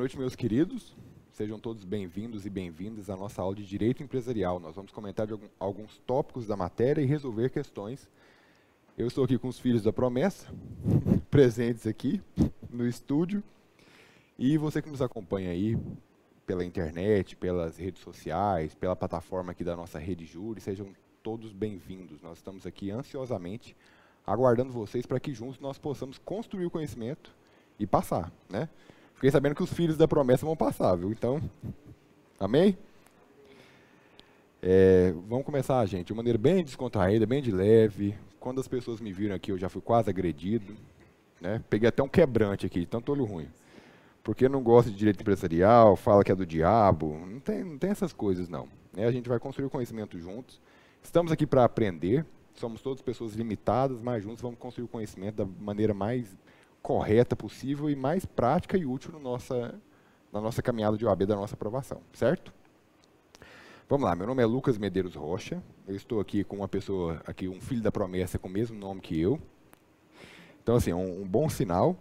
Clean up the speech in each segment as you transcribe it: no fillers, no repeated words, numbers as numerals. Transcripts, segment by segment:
noite, meus queridos. Sejam todos bem-vindos e bem-vindas à nossa aula de Direito Empresarial. Nós vamos comentar de alguns tópicos da matéria e resolver questões. Eu estou aqui com os filhos da promessa, presentes aqui no estúdio. E você que nos acompanha aí pela internet, pelas redes sociais, pela plataforma aqui da nossa Rede Júri, sejam todos bem-vindos. Nós estamos aqui ansiosamente aguardando vocês para que juntos nós possamos construir o conhecimento e passar, né? Fiquei sabendo que os filhos da promessa vão passar, viu? Então, amém? Vamos começar, gente, de maneira bem descontraída, bem de leve. Quando as pessoas me viram aqui, eu já fui quase agredido, né? Peguei até um quebrante aqui, de tanto olho ruim. Porque não gosta de direito empresarial, fala que é do diabo, não tem essas coisas, não. A gente vai construir o conhecimento juntos. Estamos aqui para aprender, somos todas pessoas limitadas, mas juntos vamos construir o conhecimento da maneira mais correta possível e mais prática e útil na nossa caminhada de OAB da nossa aprovação, certo? Vamos lá, meu nome é Lucas Medeiros Rocha, eu estou aqui com uma pessoa, aqui um filho da promessa com o mesmo nome que eu. Então, assim, um bom sinal.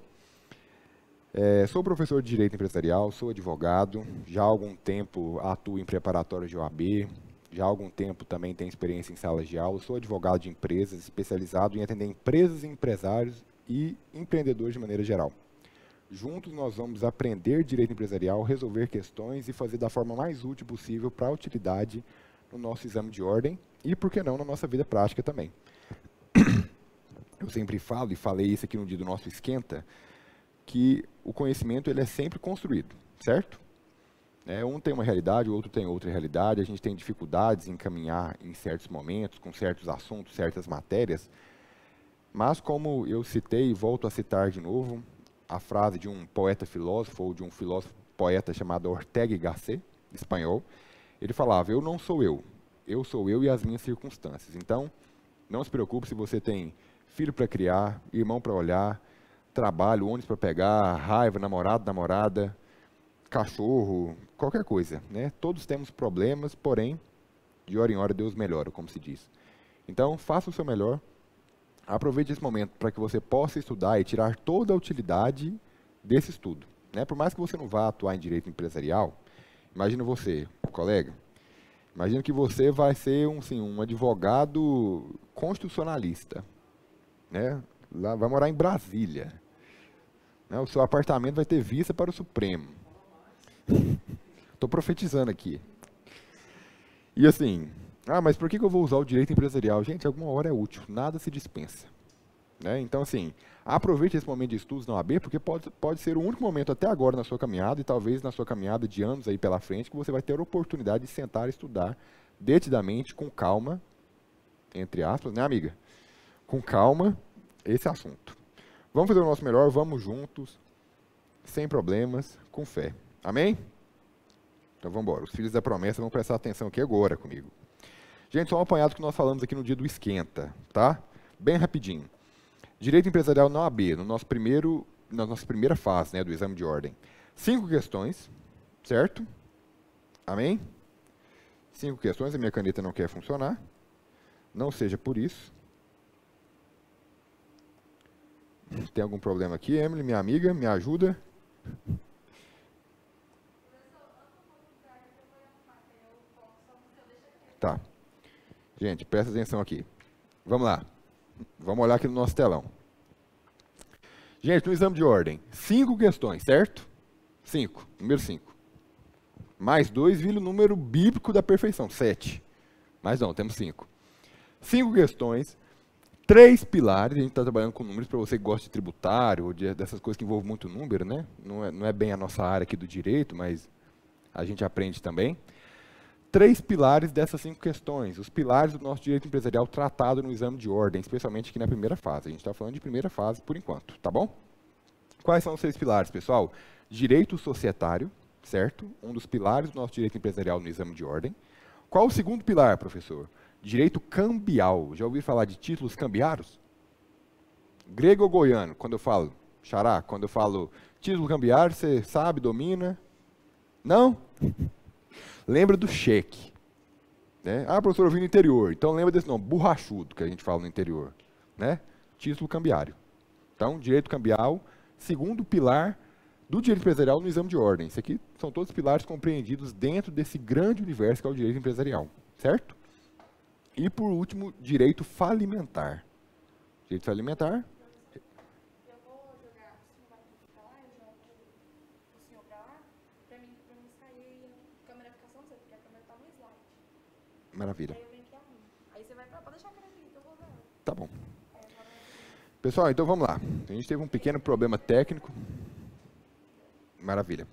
Sou professor de Direito Empresarial, sou advogado, já há algum tempo atuo em preparatórios de OAB, já há algum tempo também tenho experiência em salas de aula, sou advogado de empresas, especializado em atender empresas e empresários e empreendedores de maneira geral. Juntos nós vamos aprender direito empresarial, resolver questões e fazer da forma mais útil possível para a utilidade no nosso exame de ordem e, por que não, na nossa vida prática também. Eu sempre falo, e falei isso aqui no dia do nosso esquenta, que o conhecimento ele é sempre construído, certo? Um tem uma realidade, o outro tem outra realidade, a gente tem dificuldades em caminhar em certos momentos, com certos assuntos, certas matérias, mas como eu citei e volto a citar de novo, a frase de um poeta-filósofo, ou de um filósofo-poeta chamado Ortega y Gasset, espanhol, ele falava, eu não sou eu sou eu e as minhas circunstâncias. Então, não se preocupe se você tem filho para criar, irmão para olhar, trabalho, ônibus para pegar, raiva, namorado, namorada, cachorro, qualquer coisa, né? Todos temos problemas, porém, de hora em hora Deus melhora, como se diz. Então, faça o seu melhor. Aproveite esse momento para que você possa estudar e tirar toda a utilidade desse estudo, né? Por mais que você não vá atuar em direito empresarial, imagina você, colega, imagina que você vai ser um advogado constitucionalista, né? Lá, vai morar em Brasília, né? O seu apartamento vai ter vista para o Supremo. Estou profetizando aqui. E assim... mas por que eu vou usar o direito empresarial? Gente, alguma hora é útil, nada se dispensa, né? Então, assim, aproveite esse momento de estudos na OAB, porque pode ser o único momento até agora na sua caminhada, e talvez na sua caminhada de anos aí pela frente, que você vai ter a oportunidade de sentar e estudar detidamente, com calma, entre aspas, né, amiga? Com calma, esse assunto. Vamos fazer o nosso melhor, vamos juntos, sem problemas, com fé. Amém? Então, vamos embora. Os filhos da promessa vão prestar atenção aqui agora comigo. Gente, só um apanhado que nós falamos aqui no dia do esquenta, tá? Bem rapidinho. Direito empresarial na OAB, na nossa primeira fase, né, do exame de ordem. 5 questões, certo? Amém? 5 questões, a minha caneta não quer funcionar. Não seja por isso. Tem algum problema aqui, Emily, minha amiga, me ajuda? Tá. Gente, presta atenção aqui. Vamos lá. Vamos olhar aqui no nosso telão. Gente, no exame de ordem, 5 questões, certo? 5. Número 5. Mais 2 vira o número bíblico da perfeição, 7. Mas não, temos 5. 5 questões, 3 pilares. A gente está trabalhando com números para você que gosta de tributário, ou dessas coisas que envolvem muito número, né? Não é bem a nossa área aqui do direito, mas a gente aprende também. 3 pilares dessas 5 questões, os pilares do nosso direito empresarial tratado no exame de ordem, especialmente aqui na primeira fase. A gente está falando de primeira fase por enquanto, tá bom? Quais são os 6 pilares, pessoal? Direito societário, certo? Um dos pilares do nosso direito empresarial no exame de ordem. Qual o segundo pilar, professor? Direito cambial. Já ouviu falar de títulos cambiários? Grego ou goiano? Quando eu falo, xará, quando eu falo título cambiário, você sabe, domina? Não? Lembra do cheque, né? Professor, eu vim no interior, então lembra desse nome, borrachudo, que a gente fala no interior, né? Título cambiário. Então, direito cambial, segundo pilar do direito empresarial no exame de ordem. Isso aqui são todos pilares compreendidos dentro desse grande universo que é o direito empresarial, certo? E, por último, direito falimentar. Direito falimentar. Eu vou jogar, o senhor vai ficar lá, eu jogo o senhor pra lá, pra mim sair a câmera ficar só no seu, porque a câmera tá no slide. Maravilha. Aí eu venho aqui arrumo. Aí você vai pra, pode deixar a câmera aqui, que eu vou ver. Tá bom. Pessoal, então vamos lá. A gente teve um pequeno problema técnico. Maravilha.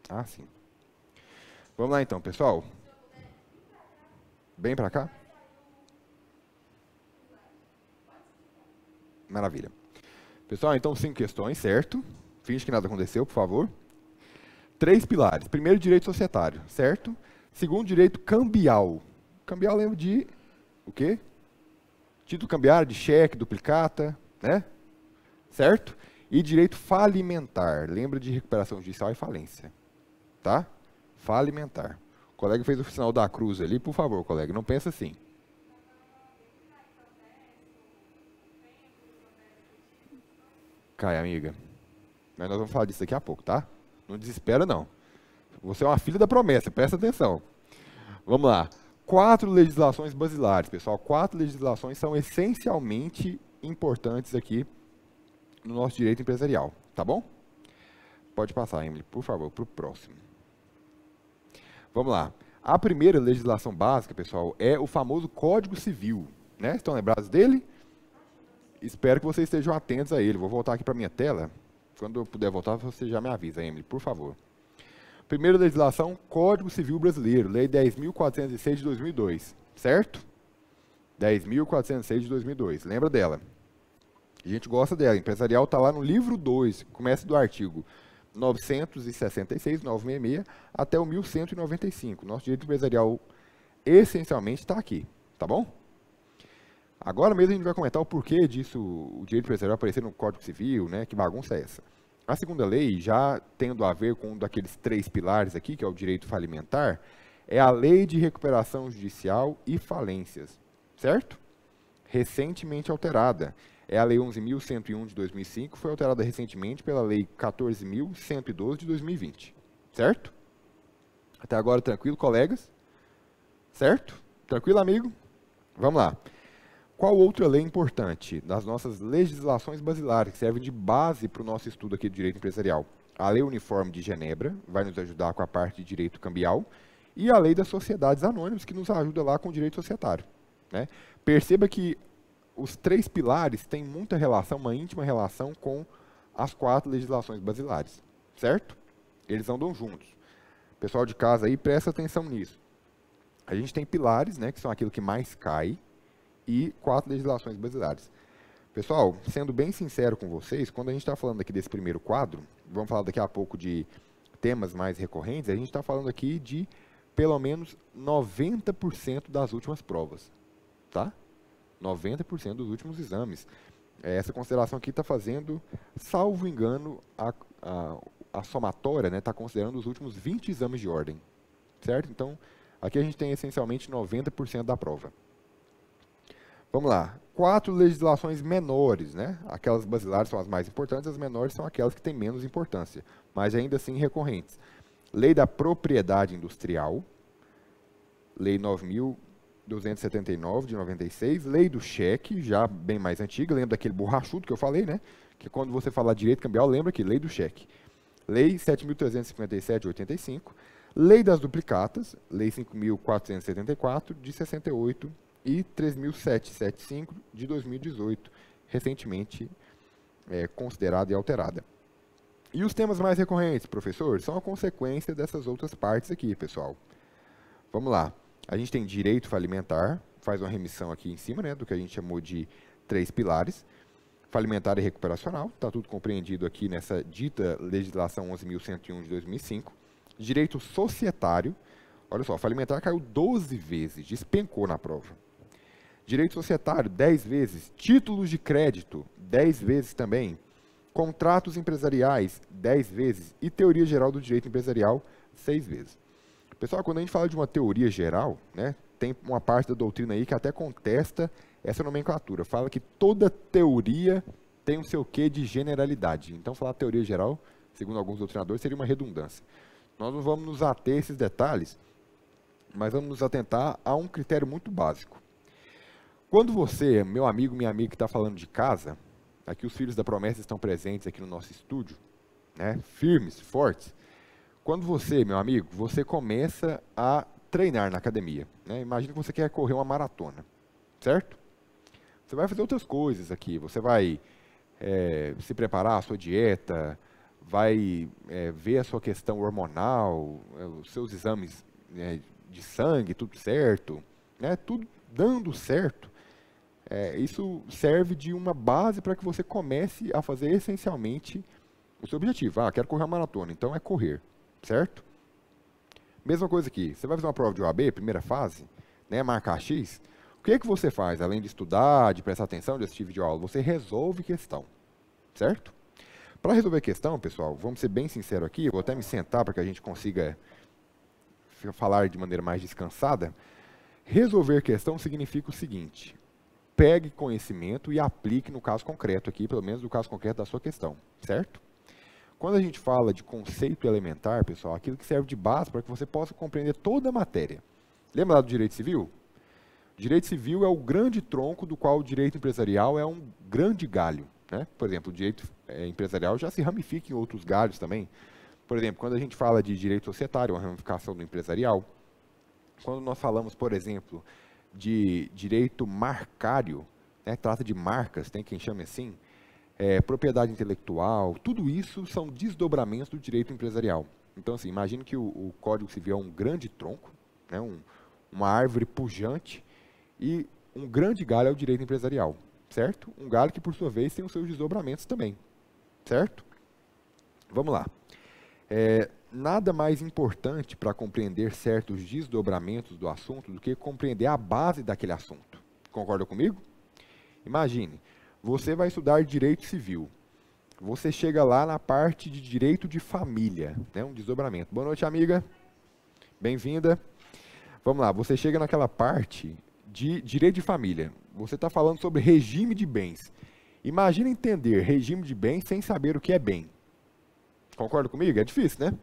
Ah, sim. Vamos lá então, pessoal. Bem para cá? Maravilha. Pessoal, então 5 questões, certo? Finge que nada aconteceu, por favor. 3 pilares. Primeiro, direito societário, certo? Segundo, direito cambial. Cambial lembra de o quê? Título cambiário, de cheque, duplicata, né? Certo? E direito falimentar. Lembra de recuperação judicial e falência. Tá? Falimentar. O colega fez o sinal da cruz ali, por favor, colega, não pensa assim. Cai, amiga. Mas nós vamos falar disso daqui a pouco, tá? Não desespera, não. Você é uma filha da promessa, presta atenção. Vamos lá. 4 legislações basilares, pessoal. 4 legislações são essencialmente importantes aqui no nosso direito empresarial, tá bom? Pode passar, Emily, por favor, para o próximo. Vamos lá. A primeira legislação básica, pessoal, é o famoso Código Civil, né? Estão lembrados dele? Espero que vocês estejam atentos a ele. Vou voltar aqui para a minha tela. Quando eu puder voltar, você já me avisa, Emily, por favor. Primeira legislação, Código Civil Brasileiro, Lei 10.406 de 2002, certo? 10.406 de 2002, lembra dela? A gente gosta dela, empresarial está lá no livro 2, começa do artigo 966, 966, até o 1195. Nosso direito empresarial, essencialmente, está aqui, tá bom? Agora mesmo a gente vai comentar o porquê disso, o direito empresarial aparecer no Código Civil, né? Que bagunça é essa? A segunda lei, já tendo a ver com um daqueles 3 pilares aqui, que é o direito falimentar, é a Lei de Recuperação Judicial e Falências, certo? Recentemente alterada. É a Lei 11.101 de 2005, foi alterada recentemente pela Lei 14.112 de 2020, certo? Até agora tranquilo, colegas? Certo? Tranquilo, amigo? Vamos lá. Qual outra lei importante das nossas legislações basilares, que servem de base para o nosso estudo aqui de direito empresarial? A Lei Uniforme de Genebra, vai nos ajudar com a parte de direito cambial, e a Lei das Sociedades Anônimas, que nos ajuda lá com o direito societário, né? Perceba que os 3 pilares têm muita relação, uma íntima relação com as 4 legislações basilares, certo? Eles andam juntos. Pessoal de casa aí, presta atenção nisso. A gente tem pilares, né, que são aquilo que mais cai, e 4 legislações basilares. Pessoal, sendo bem sincero com vocês, quando a gente está falando aqui desse primeiro quadro, vamos falar daqui a pouco de temas mais recorrentes, a gente está falando aqui de pelo menos 90% das últimas provas, tá? 90% dos últimos exames. Essa consideração aqui está fazendo, salvo engano, a somatória, né, está considerando os últimos 20 exames de ordem, certo? Então, aqui a gente tem essencialmente 90% da prova. Vamos lá. 4 legislações menores, né? Aquelas basilares são as mais importantes, as menores são aquelas que têm menos importância, mas ainda assim recorrentes. Lei da Propriedade Industrial, Lei 9.279 de 96, Lei do Cheque, já bem mais antiga, lembra daquele borrachudo que eu falei, né? Que quando você falar direito cambial, lembra que Lei do Cheque. Lei 7.357 de 85, Lei das Duplicatas, Lei 5.474 de 68, e 3.775 de 2018, recentemente considerada e alterada. E os temas mais recorrentes, professor, são a consequência dessas outras partes aqui, pessoal. Vamos lá. A gente tem direito falimentar, faz uma remissão aqui em cima, né, do que a gente chamou de 3 pilares. Falimentar e recuperacional, está tudo compreendido aqui nessa dita legislação 11.101 de 2005. Direito societário, olha só, falimentar caiu 12 vezes, despencou na prova. Direito societário, 10 vezes. Títulos de crédito, 10 vezes também. Contratos empresariais, 10 vezes. E teoria geral do direito empresarial, 6 vezes. Pessoal, quando a gente fala de uma teoria geral, né, tem uma parte da doutrina aí que até contesta essa nomenclatura. Fala que toda teoria tem o seu quê de generalidade. Então, falar teoria geral, segundo alguns doutrinadores, seria uma redundância. Nós não vamos nos ater a esses detalhes, mas vamos nos atentar a um critério muito básico. Quando você, meu amigo, minha amiga que está falando de casa, aqui os filhos da promessa estão presentes aqui no nosso estúdio, né, firmes, fortes. Quando você, meu amigo, você começa a treinar na academia, né, imagina que você quer correr uma maratona, certo? Você vai fazer outras coisas aqui, você vai se preparar, a sua dieta, vai ver a sua questão hormonal, os seus exames de sangue, tudo certo, né, tudo dando certo. Isso serve de uma base para que você comece a fazer essencialmente o seu objetivo. Quero correr uma maratona, então é correr, certo? Mesma coisa aqui, você vai fazer uma prova de OAB, primeira fase, né, marcar X, o que você faz, além de estudar, de prestar atenção, de assistir vídeo aula? Você resolve questão, certo? Para resolver questão, pessoal, vamos ser bem sinceros aqui, eu vou até me sentar para que a gente consiga falar de maneira mais descansada. Resolver questão significa o seguinte: pegue conhecimento e aplique no caso concreto aqui, pelo menos no caso concreto da sua questão, certo? Quando a gente fala de conceito elementar, pessoal, aquilo que serve de base para que você possa compreender toda a matéria. Lembra lá do direito civil? O direito civil é o grande tronco do qual o direito empresarial é um grande galho, né? Por exemplo, o direito empresarial já se ramifica em outros galhos também. Por exemplo, quando a gente fala de direito societário, uma ramificação do empresarial. Quando nós falamos, por exemplo, de direito marcário, né, trata de marcas, tem quem chame assim, propriedade intelectual, tudo isso são desdobramentos do direito empresarial. Então, assim, imagine que o Código Civil é um grande tronco, né, uma árvore pujante, e um grande galho é o direito empresarial, certo? Um galho que, por sua vez, tem os seus desdobramentos também, certo? Vamos lá. Nada mais importante para compreender certos desdobramentos do assunto do que compreender a base daquele assunto. Concorda comigo? Imagine, você vai estudar direito civil. Você chega lá na parte de direito de família, né, um desdobramento. Boa noite, amiga. Bem-vinda. Vamos lá, você chega naquela parte de direito de família. Você está falando sobre regime de bens. Imagina entender regime de bens sem saber o que é bem. Concorda comigo? É difícil, né?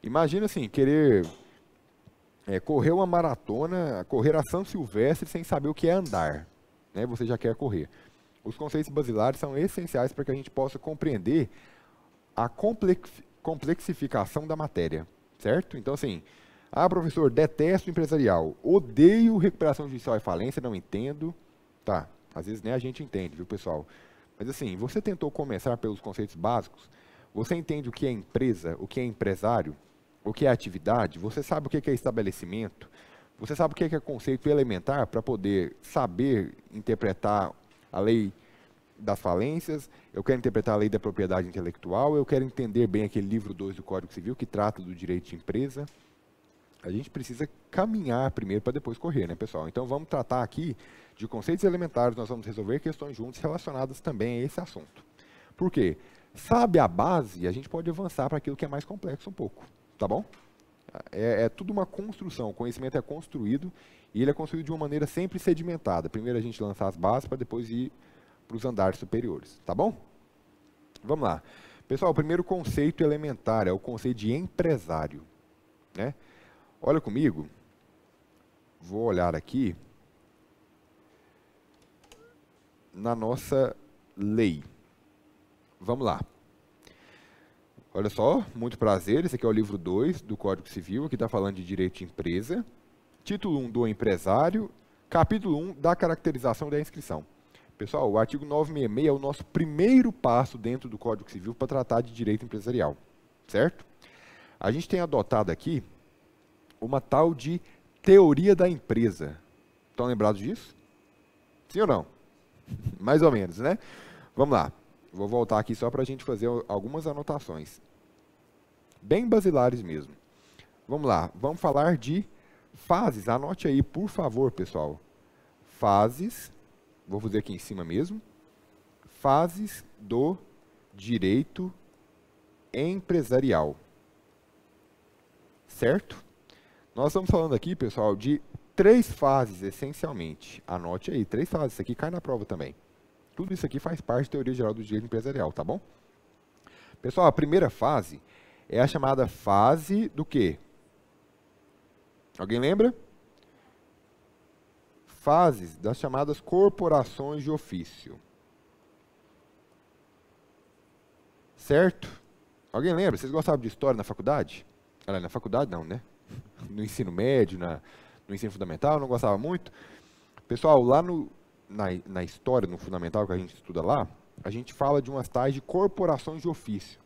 Imagina assim, querer correr uma maratona, correr a São Silvestre sem saber o que é andar, né? Você já quer correr. Os conceitos basilares são essenciais para que a gente possa compreender a complexificação da matéria, certo? Então, assim, professor, detesto empresarial, odeio recuperação judicial e falência, não entendo. Tá, às vezes nem a gente entende, viu, pessoal? Mas, assim, você tentou começar pelos conceitos básicos? Você entende o que é empresa, o que é empresário, o que é atividade? Você sabe o que é estabelecimento? Você sabe o que é conceito elementar para poder saber interpretar a lei das falências? Eu quero interpretar a lei da propriedade intelectual, eu quero entender bem aquele livro 2 do Código Civil que trata do direito de empresa. A gente precisa caminhar primeiro para depois correr, né, pessoal? Então vamos tratar aqui de conceitos elementares, nós vamos resolver questões juntos relacionadas também a esse assunto. Por quê? Sabe a base, a gente pode avançar para aquilo que é mais complexo um pouco, tá bom? É tudo uma construção, o conhecimento é construído e ele é construído de uma maneira sempre sedimentada. Primeiro a gente lança as bases para depois ir para os andares superiores, tá bom? Vamos lá. Pessoal, o primeiro conceito elementar é o conceito de empresário, né? Olha comigo, vou olhar aqui na nossa lei. Vamos lá. Olha só, muito prazer, esse aqui é o livro 2 do Código Civil, aqui está falando de direito de empresa. Título 1 do empresário, capítulo 1 da caracterização da inscrição. Pessoal, o artigo 966 é o nosso primeiro passo dentro do Código Civil para tratar de direito empresarial, certo? A gente tem adotado aqui uma tal de teoria da empresa. Estão lembrados disso? Sim ou não? Mais ou menos, né? Vamos lá. Vou voltar aqui só para a gente fazer algumas anotações. Bem basilares mesmo. Vamos lá. Vamos falar de fases. Anote aí, por favor, pessoal. Fases. Vou fazer aqui em cima mesmo. Fases do direito empresarial. Certo? Nós estamos falando aqui, pessoal, de três fases, essencialmente. Anote aí, três fases. Isso aqui cai na prova também. Tudo isso aqui faz parte da teoria geral do direito empresarial, tá bom? Pessoal, a primeira fase é a chamada fase do quê? Alguém lembra? Fases das chamadas corporações de ofício. Certo? Alguém lembra? Vocês gostavam de história na faculdade? Na faculdade não, né? No ensino médio, no ensino fundamental, não gostava muito. Pessoal, lá na história, no fundamental que a gente estuda lá, a gente fala de umas tais de corporações de ofício.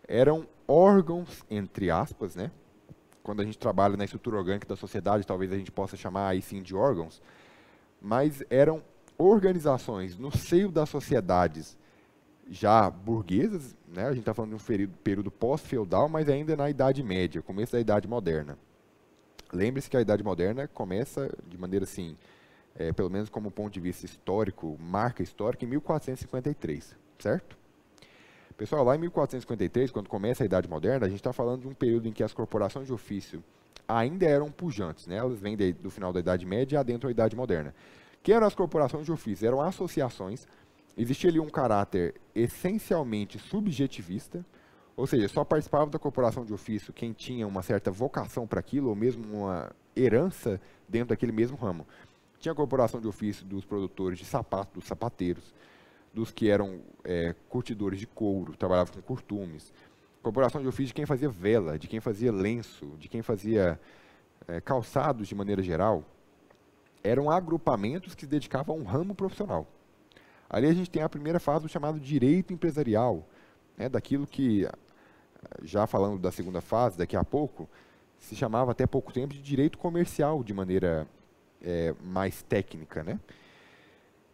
Eram órgãos, entre aspas, né? Quando a gente trabalha na estrutura orgânica da sociedade, talvez a gente possa chamar aí sim de órgãos, mas eram organizações no seio das sociedades já burguesas, né? A gente está falando de um período pós-feudal, mas ainda na Idade Média, começo da Idade Moderna. Lembre-se que a Idade Moderna começa de maneira assim, pelo menos como ponto de vista histórico, marca histórica, em 1453, certo? Pessoal, lá em 1453, quando começa a Idade Moderna, a gente está falando de um período em que as corporações de ofício ainda eram pujantes, né? Elas vêm do final da Idade Média e adentram a Idade Moderna. O que eram as corporações de ofício? Eram associações, existia ali um caráter essencialmente subjetivista, ou seja, só participava da corporação de ofício quem tinha uma certa vocação para aquilo, ou mesmo uma herança dentro daquele mesmo ramo. Tinha a corporação de ofício dos produtores de sapato, dos sapateiros, dos que eram curtidores de couro, trabalhavam com curtumes. Corporação de ofício de quem fazia vela, de quem fazia lenço, de quem fazia calçados de maneira geral. Eram agrupamentos que se dedicavam a um ramo profissional. Ali a gente tem a primeira fase do chamado direito empresarial, né, daquilo que, já falando da segunda fase, daqui a pouco, se chamava até pouco tempo de direito comercial, de maneira mais técnica, né?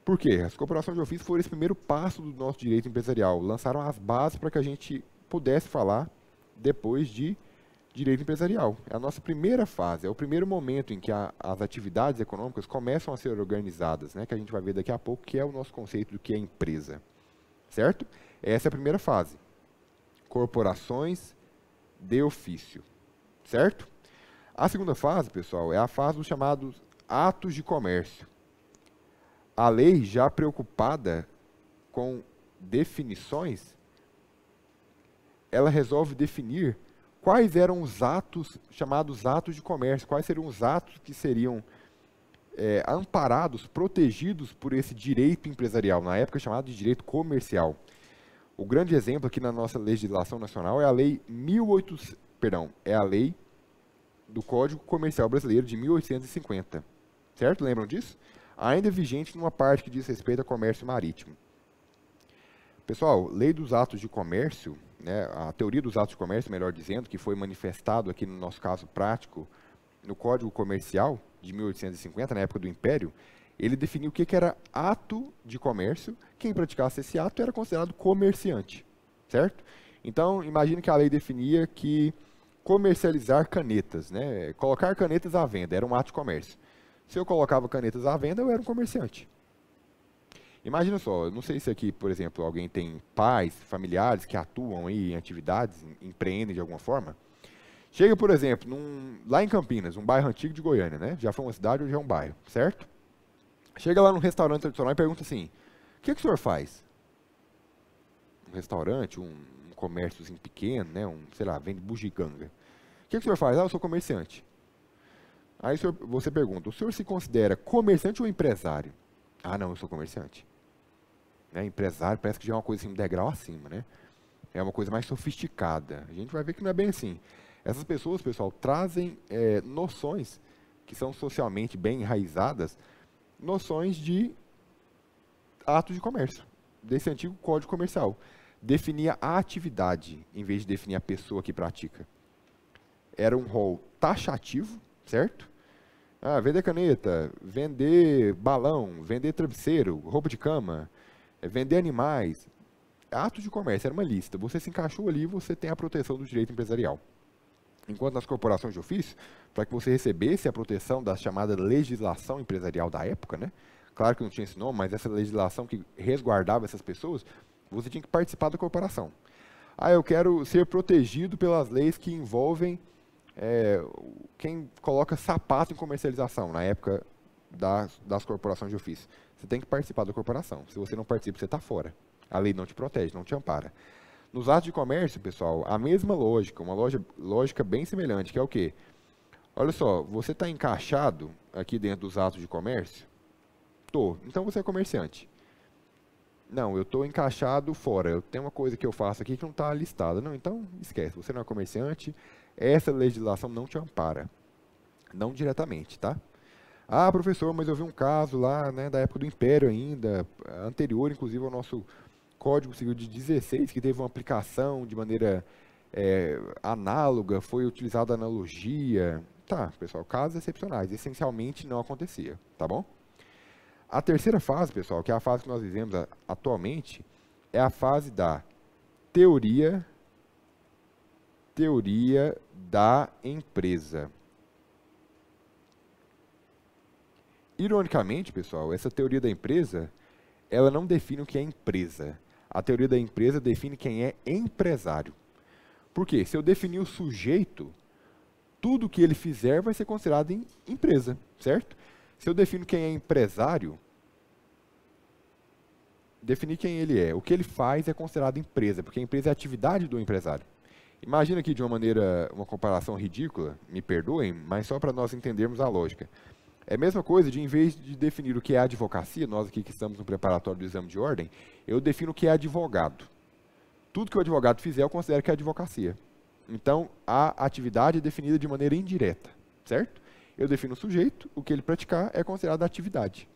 Por quê? As corporações de ofício foram esse primeiro passo do nosso direito empresarial, lançaram as bases para que a gente pudesse falar depois de direito empresarial. É a nossa primeira fase, é o primeiro momento em que as atividades econômicas começam a ser organizadas, né, que a gente vai ver daqui a pouco, que é o nosso conceito do que é empresa. Certo? Essa é a primeira fase. Corporações de ofício. Certo? A segunda fase, pessoal, é a fase dos chamados atos de comércio. A lei, já preocupada com definições, ela resolve definir quais eram os atos, chamados atos de comércio, quais seriam os atos que seriam amparados, protegidos por esse direito empresarial, na época chamado de direito comercial. O grande exemplo aqui na nossa legislação nacional é a lei a lei do Código Comercial Brasileiro de 1850. Certo? Lembram disso? Ainda vigente numa parte que diz respeito ao comércio marítimo. Pessoal, lei dos atos de comércio, né, a teoria dos atos de comércio, melhor dizendo, que foi manifestado aqui no nosso caso prático, no Código Comercial de 1850, na época do Império, ele definiu o que era ato de comércio. Quem praticasse esse ato era considerado comerciante, certo? Então, imagine que a lei definia que comercializar canetas, né, colocar canetas à venda, era um ato de comércio. Se eu colocava canetas à venda, eu era um comerciante. Imagina só, eu não sei se aqui, por exemplo, alguém tem pais, familiares que atuam aí em atividades, empreendem de alguma forma. Chega, por exemplo, lá em Campinas, um bairro antigo de Goiânia, né? Já foi uma cidade, hoje é um bairro, certo? Chega lá num restaurante tradicional e pergunta assim, o que o senhor faz? Um restaurante, um comérciozinho pequeno, né? Sei lá, vende bugiganga. O que o senhor faz? Eu sou comerciante. Aí você pergunta, o senhor se considera comerciante ou empresário? Não, eu sou comerciante. Né? Empresário parece que já é uma coisa assim, um degrau acima, né? É uma coisa mais sofisticada. A gente vai ver que não é bem assim. Essas pessoas, pessoal, trazem noções que são socialmente bem enraizadas, noções de atos de comércio, desse antigo Código Comercial. Definia a atividade, em vez de definir a pessoa que pratica. Era um rol taxativo, certo? Vender caneta, vender balão, vender travesseiro, roupa de cama, vender animais. Atos de comércio, era uma lista. Você se encaixou ali, você tem a proteção do direito empresarial. Enquanto nas corporações de ofício, para que você recebesse a proteção da chamada legislação empresarial da época, né? Claro que não tinha esse nome, mas essa legislação que resguardava essas pessoas, você tinha que participar da corporação. Eu quero ser protegido pelas leis que envolvem quem coloca sapato em comercialização na época das corporações de ofício. Você tem que participar da corporação. Se você não participa, você está fora. A lei não te protege, não te ampara. Nos atos de comércio, pessoal, a mesma lógica, uma lógica bem semelhante, que é o quê? Olha só, você está encaixado aqui dentro dos atos de comércio? Tô. Então você é comerciante. Não, eu estou encaixado fora. Eu tenho uma coisa que eu faço aqui que não está listada. Não, então esquece. Você não é comerciante. Essa legislação não te ampara. Não diretamente, tá? Ah, professor, mas eu vi um caso lá, né, da época do Império ainda, anterior, inclusive, ao nosso Código Civil de 16, que teve uma aplicação de maneira análoga, foi utilizada analogia. Tá, pessoal, casos excepcionais. Essencialmente não acontecia, tá bom? A terceira fase, pessoal, que é a fase que nós vivemos atualmente, é a fase da teoria da empresa. Ironicamente, pessoal, essa teoria da empresa, ela não define o que é empresa. A teoria da empresa define quem é empresário. Por quê? Se eu definir o sujeito, tudo que ele fizer vai ser considerado em empresa, certo? Se eu defino quem é empresário, definir quem ele é, o que ele faz é considerado empresa, porque a empresa é a atividade do empresário. Imagina aqui de uma comparação ridícula, me perdoem, mas só para nós entendermos a lógica. É a mesma coisa de, em vez de definir o que é advocacia, nós aqui que estamos no preparatório do exame de ordem, eu defino o que é advogado. Tudo que o advogado fizer, eu considero que é advocacia. Então, a atividade é definida de maneira indireta, certo? Eu defino o sujeito, o que ele praticar é considerado atividade.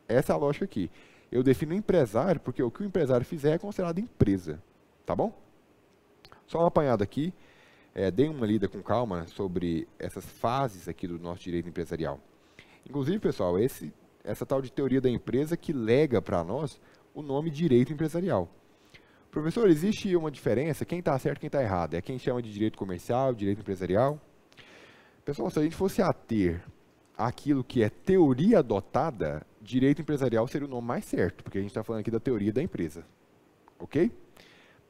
Essa é a lógica aqui. Eu defino o empresário, porque o que o empresário fizer é considerado empresa, tá bom? Só uma apanhada aqui, deem uma lida com calma sobre essas fases aqui do nosso direito empresarial. Inclusive, pessoal, essa tal de teoria da empresa que lega para nós o nome direito empresarial. Professor, existe uma diferença? Quem está certo e quem está errado? É quem chama de direito comercial, direito empresarial? Pessoal, se a gente fosse ater aquilo que é teoria adotada, direito empresarial seria o nome mais certo, porque a gente está falando aqui da teoria da empresa. Ok?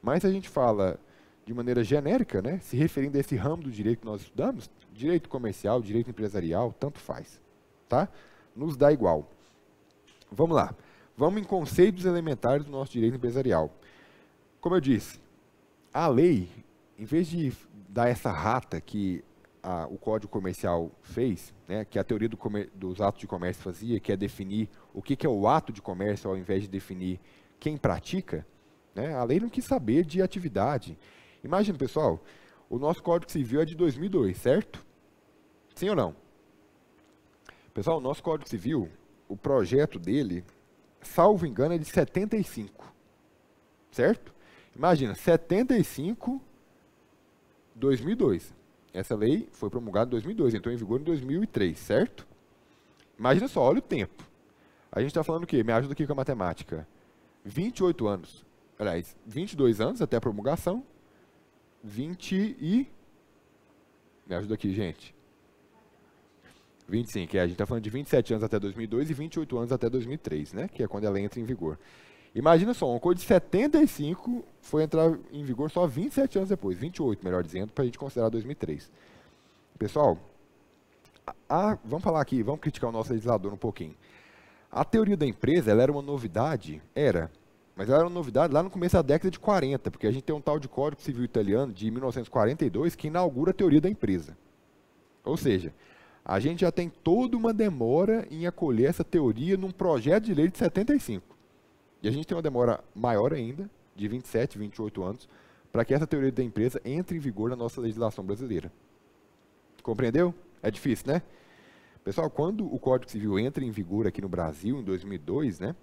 Mas se a gente fala de maneira genérica, né, se referindo a esse ramo do direito que nós estudamos, direito comercial, direito empresarial, tanto faz. Tá? Nos dá igual. Vamos lá. Vamos em conceitos elementares do nosso direito empresarial. Como eu disse, a lei, em vez de dar essa rata que o Código Comercial fez, né, que a teoria dos atos de comércio fazia, que é definir o que é o ato de comércio ao invés de definir quem pratica, né, a lei não quis saber de atividade. Imagina, pessoal, o nosso Código Civil é de 2002, certo? Sim ou não? Pessoal, o nosso Código Civil, o projeto dele, salvo engano, é de 75, certo? Imagina, 75, 2002. Essa lei foi promulgada em 2002, entrou em vigor em 2003, certo? Imagina só, olha o tempo. A gente está falando o quê? Me ajuda aqui com a matemática. 28 anos. Aliás, 22 anos até a promulgação. 20 e... Me ajuda aqui, gente. 25, a gente está falando de 27 anos até 2002 e 28 anos até 2003, né? Que é quando ela entra em vigor. Imagina só, uma coisa de 75 foi entrar em vigor só 27 anos depois, 28, melhor dizendo, para a gente considerar 2003. Pessoal, vamos falar aqui, vamos criticar o nosso legislador um pouquinho. A teoria da empresa, ela era uma novidade? Era. Mas ela era uma novidade lá no começo da década de 40, porque a gente tem um tal de Código Civil Italiano de 1942 que inaugura a teoria da empresa. Ou seja, a gente já tem toda uma demora em acolher essa teoria num projeto de lei de 75. E a gente tem uma demora maior ainda, de 27, 28 anos, para que essa teoria da empresa entre em vigor na nossa legislação brasileira. Compreendeu? É difícil, né? Pessoal, quando o Código Civil entra em vigor aqui no Brasil, em 2002, né?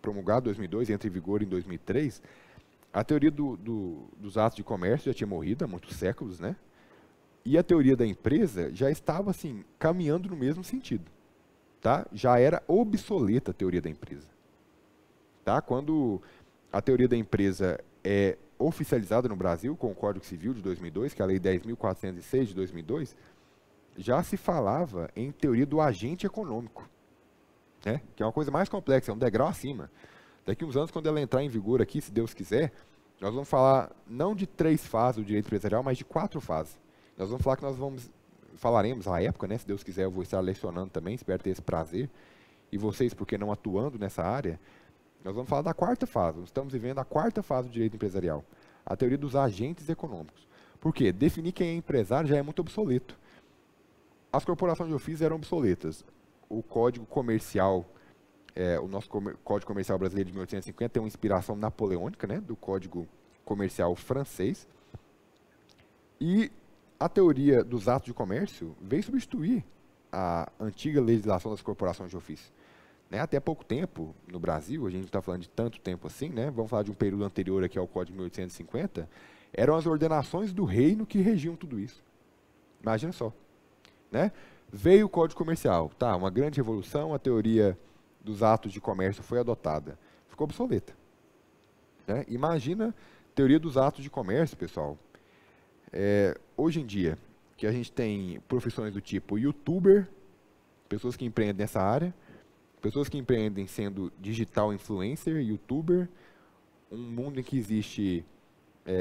Promulgado em 2002 e entra em vigor em 2003, a teoria dos atos de comércio já tinha morrido há muitos séculos, né? E a teoria da empresa já estava, assim, caminhando no mesmo sentido. Tá? Já era obsoleta a teoria da empresa. Tá? Quando a teoria da empresa é oficializada no Brasil com o Código Civil de 2002, que é a Lei 10.406 de 2002, já se falava em teoria do agente econômico, né? Que é uma coisa mais complexa, é um degrau acima. Daqui a uns anos, quando ela entrar em vigor aqui, se Deus quiser, nós vamos falar não de 3 fases do direito empresarial, mas de 4 fases. Nós vamos falar que falaremos à época, né? Se Deus quiser, eu vou estar lecionando também, espero ter esse prazer. E vocês, porque não atuando nessa área, nós vamos falar da quarta fase. Nós estamos vivendo a quarta fase do direito empresarial, a teoria dos agentes econômicos. Por quê? Definir quem é empresário já é muito obsoleto. As corporações de ofício eram obsoletas. O Código Comercial, o nosso Código Comercial brasileiro de 1850 tem uma inspiração napoleônica, né, do Código Comercial francês. E a teoria dos atos de comércio veio substituir a antiga legislação das corporações de ofício. Né, até pouco tempo, no Brasil, a gente está falando de tanto tempo assim, né, vamos falar de um período anterior aqui ao Código de 1850, eram as ordenações do reino que regiam tudo isso. Imagina só. Né? Veio o Código Comercial, tá, uma grande revolução, a teoria dos atos de comércio foi adotada. Ficou obsoleta. Né? Imagina a teoria dos atos de comércio, pessoal. Hoje em dia, que a gente tem profissões do tipo youtuber, pessoas que empreendem nessa área, pessoas que empreendem sendo digital influencer, youtuber, um mundo em que existe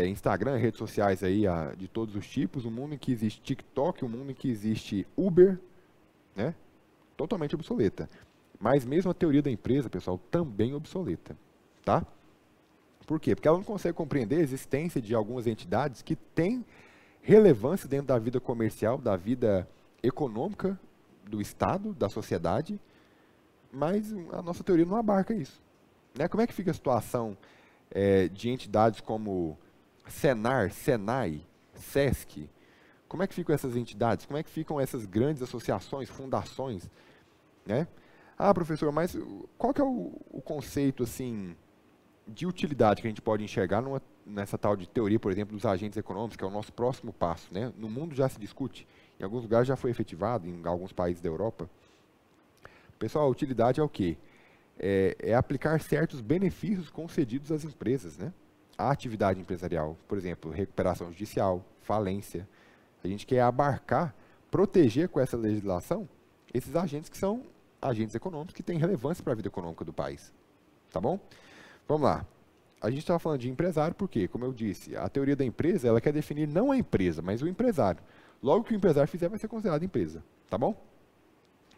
Instagram, redes sociais aí de todos os tipos, um mundo em que existe TikTok, um mundo em que existe Uber, né? Totalmente obsoleta. Mas mesmo a teoria da empresa, pessoal, também obsoleta, tá? Por quê? Porque ela não consegue compreender a existência de algumas entidades que têm relevância dentro da vida comercial, da vida econômica do Estado, da sociedade, mas a nossa teoria não abarca isso. Né? Como é que fica a situação de entidades como Senar, Senai, Sesc? Como é que ficam essas entidades? Como é que ficam essas grandes associações, fundações? Né? Ah, professor, mas qual que é o conceito assim, de utilidade que a gente pode enxergar nessa tal de teoria, por exemplo, dos agentes econômicos, que é o nosso próximo passo? Né? No mundo já se discute, em alguns lugares já foi efetivado, em alguns países da Europa. Pessoal, a utilidade é o quê? É aplicar certos benefícios concedidos às empresas, né? A atividade empresarial, por exemplo, recuperação judicial, falência. A gente quer abarcar, proteger com essa legislação esses agentes que são agentes econômicos que têm relevância para a vida econômica do país. Tá bom? Vamos lá. A gente estava falando de empresário porque, como eu disse, a teoria da empresa, ela quer definir não a empresa, mas o empresário. Logo que o empresário fizer, vai ser considerado empresa. Tá bom?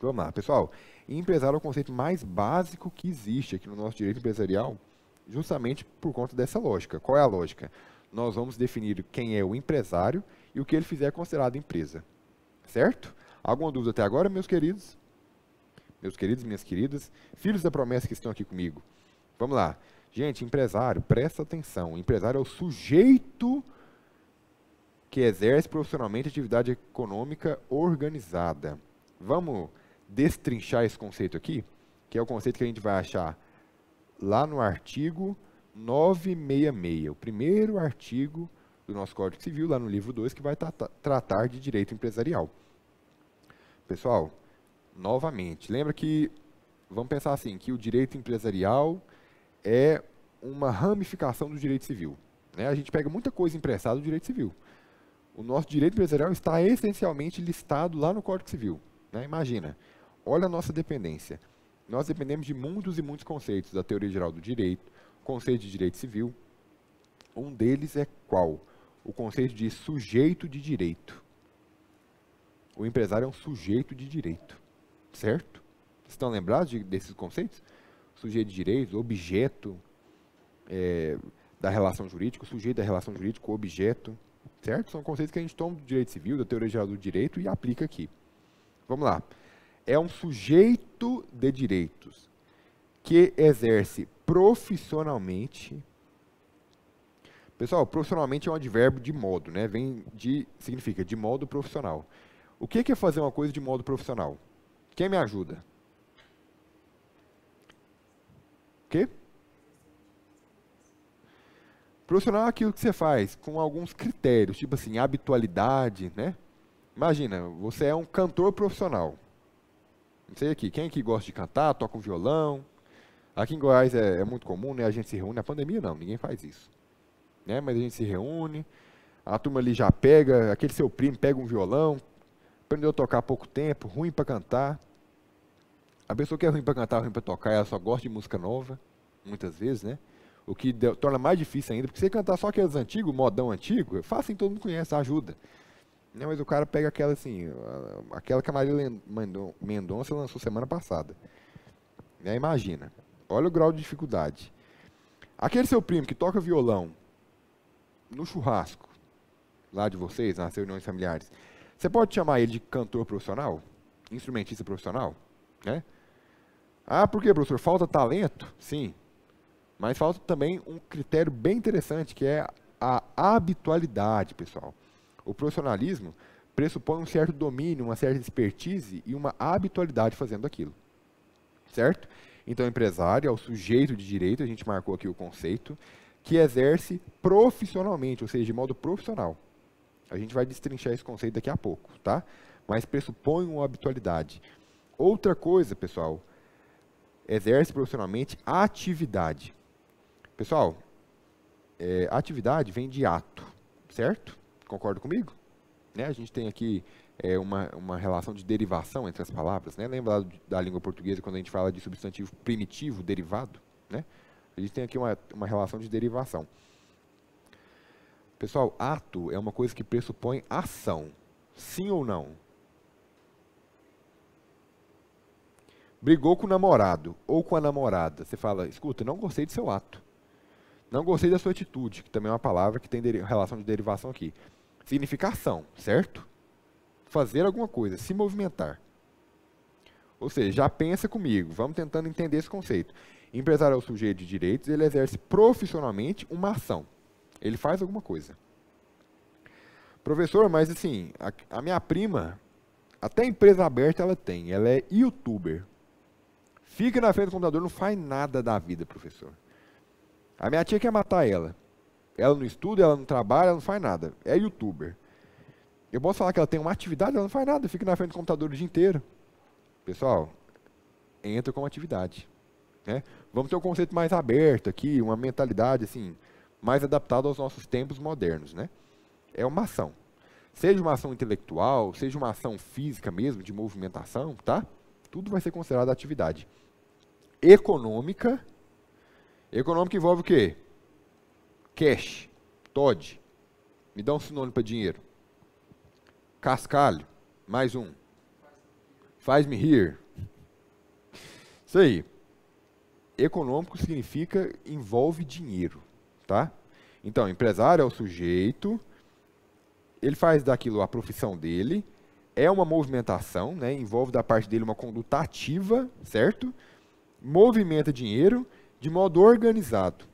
Vamos lá, pessoal. Empresário é o conceito mais básico que existe aqui no nosso direito empresarial, justamente por conta dessa lógica. Qual é a lógica? Nós vamos definir quem é o empresário e o que ele fizer é considerado empresa. Certo? Alguma dúvida até agora, meus queridos? Meus queridos e minhas queridas, filhos da promessa que estão aqui comigo. Vamos lá. Gente, empresário, presta atenção. Empresário é o sujeito que exerce profissionalmente atividade econômica organizada. Vamos destrinchar esse conceito aqui, que é o conceito que a gente vai achar lá no artigo 966, o primeiro artigo do nosso Código Civil, lá no livro 2, que vai tratar de direito empresarial. Pessoal, novamente, lembra que, vamos pensar assim, que o direito empresarial é uma ramificação do direito civil. Né? A gente pega muita coisa emprestada do direito civil. O nosso direito empresarial está essencialmente listado lá no Código Civil. Né? Imagina, olha a nossa dependência. Nós dependemos de muitos e muitos conceitos da teoria geral do direito, conceito de direito civil. Um deles é qual? O conceito de sujeito de direito. O empresário é um sujeito de direito, certo? Vocês estão lembrados desses conceitos? Sujeito de direito, objeto da relação jurídica, sujeito da relação jurídica, objeto, certo? São conceitos que a gente toma do direito civil, da teoria geral do direito e aplica aqui. Vamos lá. É um sujeito de direitos que exerce profissionalmente. Pessoal, profissionalmente é um advérbio de modo, né? Significa de modo profissional. O que é fazer uma coisa de modo profissional? Quem me ajuda? O quê? Profissional é aquilo que você faz com alguns critérios, tipo assim, habitualidade, né? Imagina, você é um cantor profissional. Não sei aqui, quem aqui gosta de cantar, toca um violão? Aqui em Goiás é muito comum, né? A gente se reúne, na pandemia não, ninguém faz isso. Né? Mas a gente se reúne, a turma ali já pega, aquele seu primo pega um violão, aprendeu a tocar há pouco tempo, ruim para cantar. A pessoa que é ruim para cantar, ruim para tocar, ela só gosta de música nova, muitas vezes, né? O que torna mais difícil ainda, porque você cantar só aqueles antigos, modão antigo, é fácil, todo mundo conhece, ajuda. Não, mas o cara pega aquela assim, aquela que a Marília Mendonça lançou semana passada. Né? Imagina. Olha o grau de dificuldade. Aquele seu primo que toca violão no churrasco, lá de vocês, nas reuniões familiares, você pode chamar ele de cantor profissional? Instrumentista profissional? Né? Ah, por quê, professor? Falta talento? Sim. Mas falta também um critério bem interessante, que é a habitualidade, pessoal. O profissionalismo pressupõe um certo domínio, uma certa expertise e uma habitualidade fazendo aquilo. Certo? Então, empresário é o sujeito de direito, a gente marcou aqui o conceito, que exerce profissionalmente, ou seja, de modo profissional. A gente vai destrinchar esse conceito daqui a pouco, tá? Mas pressupõe uma habitualidade. Outra coisa, pessoal, exerce profissionalmente atividade. Pessoal, atividade vem de ato, certo? Concorda comigo? Né? A gente tem aqui uma relação de derivação entre as palavras, né? Lembra lá da língua portuguesa quando a gente fala de substantivo primitivo, derivado? Né? A gente tem aqui uma relação de derivação. Pessoal, ato é uma coisa que pressupõe ação. Sim ou não? Brigou com o namorado ou com a namorada. Você fala, escuta, não gostei do seu ato. Não gostei da sua atitude, que também é uma palavra que tem relação de derivação aqui. Significa ação, certo? Fazer alguma coisa, se movimentar. Ou seja, já pensa comigo, vamos tentando entender esse conceito. Empresário é o sujeito de direitos, ele exerce profissionalmente uma ação. Ele faz alguma coisa. Professor, mas assim, a minha prima, até empresa aberta ela tem, ela é youtuber. Fica na frente do computador, não faz nada da vida, professor. A minha tia quer matar ela. Ela não estuda, ela não trabalha, ela não faz nada. É youtuber. Eu posso falar que ela tem uma atividade, ela não faz nada, fica na frente do computador o dia inteiro. Pessoal, entra como atividade. Né? Vamos ter um conceito mais aberto aqui, uma mentalidade assim, mais adaptada aos nossos tempos modernos. Né? É uma ação. Seja uma ação intelectual, seja uma ação física mesmo, de movimentação, tá? Tudo vai ser considerado atividade. Econômica. Econômica envolve o quê? Cash, TOD. Me dá um sinônimo para dinheiro. Cascalho, mais um. Faz-me rir. Isso aí. Econômico significa envolve dinheiro, tá? Então, empresário é o sujeito, ele faz daquilo a profissão dele, é uma movimentação, né? Envolve da parte dele uma conduta ativa, certo? Movimenta dinheiro de modo organizado.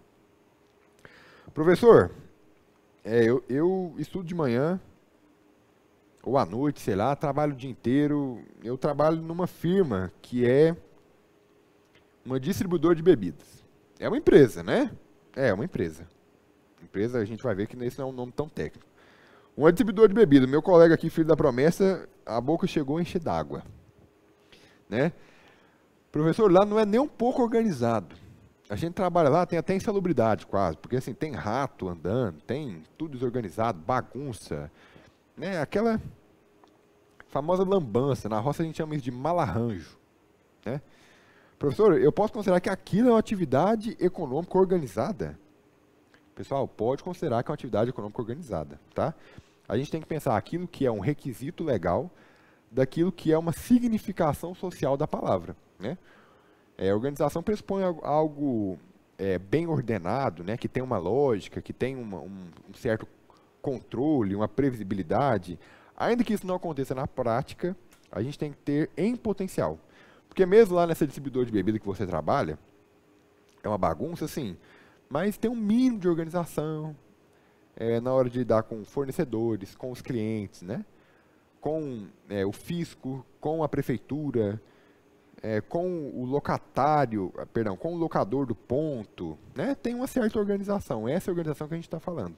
Professor, eu estudo de manhã, ou à noite, sei lá, trabalho o dia inteiro. Eu trabalho numa firma que é uma distribuidora de bebidas. É uma empresa, né? É uma empresa. Empresa, a gente vai ver que esse não é um nome tão técnico. Uma distribuidora de bebida. Meu colega aqui, filho da promessa, a boca chegou a encher d'água. Né? Professor, lá não é nem um pouco organizado. A gente trabalha lá, tem até insalubridade quase, porque assim, tem rato andando, tem tudo desorganizado, bagunça, né? Aquela famosa lambança, na roça a gente chama isso de malarranjo, né? Professor, eu posso considerar que aquilo é uma atividade econômica organizada? Pessoal, pode considerar que é uma atividade econômica organizada, tá? A gente tem que pensar aquilo que é um requisito legal daquilo que é uma significação social da palavra, né? A organização pressupõe algo bem ordenado, né, que tem uma lógica, que tem um certo controle, uma previsibilidade. Ainda que isso não aconteça na prática, a gente tem que ter em potencial. Porque mesmo lá nessa distribuidora de bebida que você trabalha, é uma bagunça, sim, mas tem um mínimo de organização na hora de lidar com fornecedores, com os clientes, né, com o fisco, com a prefeitura, com o locatário, perdão, com o locador do ponto, né, tem uma certa organização. Essa é a organização que a gente está falando.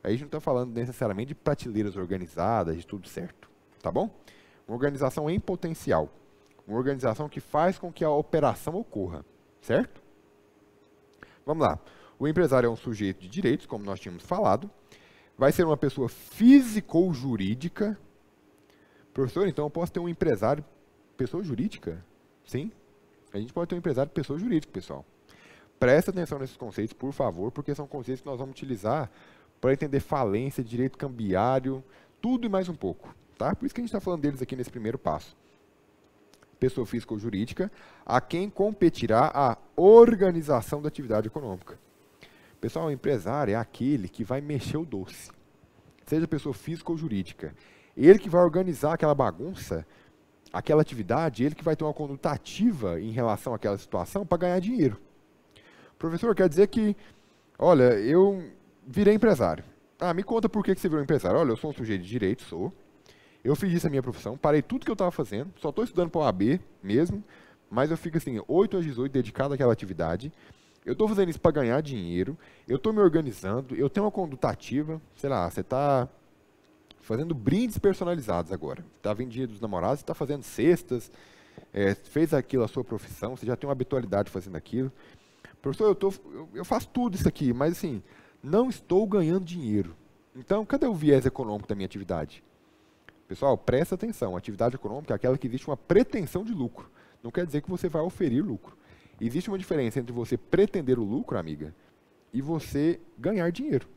A gente não está falando necessariamente de prateleiras organizadas, de tudo certo, tá bom? Uma organização em potencial. Uma organização que faz com que a operação ocorra, certo? Vamos lá. O empresário é um sujeito de direitos, como nós tínhamos falado. Vai ser uma pessoa física ou jurídica. Professor, então eu posso ter um empresário pessoa jurídica? Sim, a gente pode ter um empresário pessoa jurídica, pessoal. Presta atenção nesses conceitos, por favor, porque são conceitos que nós vamos utilizar para entender falência, direito cambiário, tudo e mais um pouco, tá? Por isso que a gente está falando deles aqui nesse primeiro passo. Pessoa física ou jurídica, a quem competirá a organização da atividade econômica. Pessoal, o empresário é aquele que vai mexer o doce, seja pessoa física ou jurídica. Ele que vai organizar aquela bagunça, aquela atividade, ele que vai ter uma conduta ativa em relação àquela situação para ganhar dinheiro. Professor, quer dizer que, olha, eu virei empresário. Ah, me conta por que você virou empresário. Olha, eu sou um sujeito de direito, sou. Eu fiz isso na minha profissão, parei tudo que eu estava fazendo, só estou estudando para o OAB mesmo, mas eu fico assim, 8 às 18 dedicado àquela atividade. Eu estou fazendo isso para ganhar dinheiro, eu estou me organizando, eu tenho uma conduta ativa, sei lá, você está fazendo brindes personalizados agora. Está vendo dia dos namorados, está fazendo cestas, fez aquilo a sua profissão, você já tem uma habitualidade fazendo aquilo. Professor, eu faço tudo isso aqui, mas assim, não estou ganhando dinheiro. Então, cadê o viés econômico da minha atividade? Pessoal, presta atenção, a atividade econômica é aquela que existe uma pretensão de lucro. Não quer dizer que você vai oferir lucro. Existe uma diferença entre você pretender o lucro, amiga, e você ganhar dinheiro.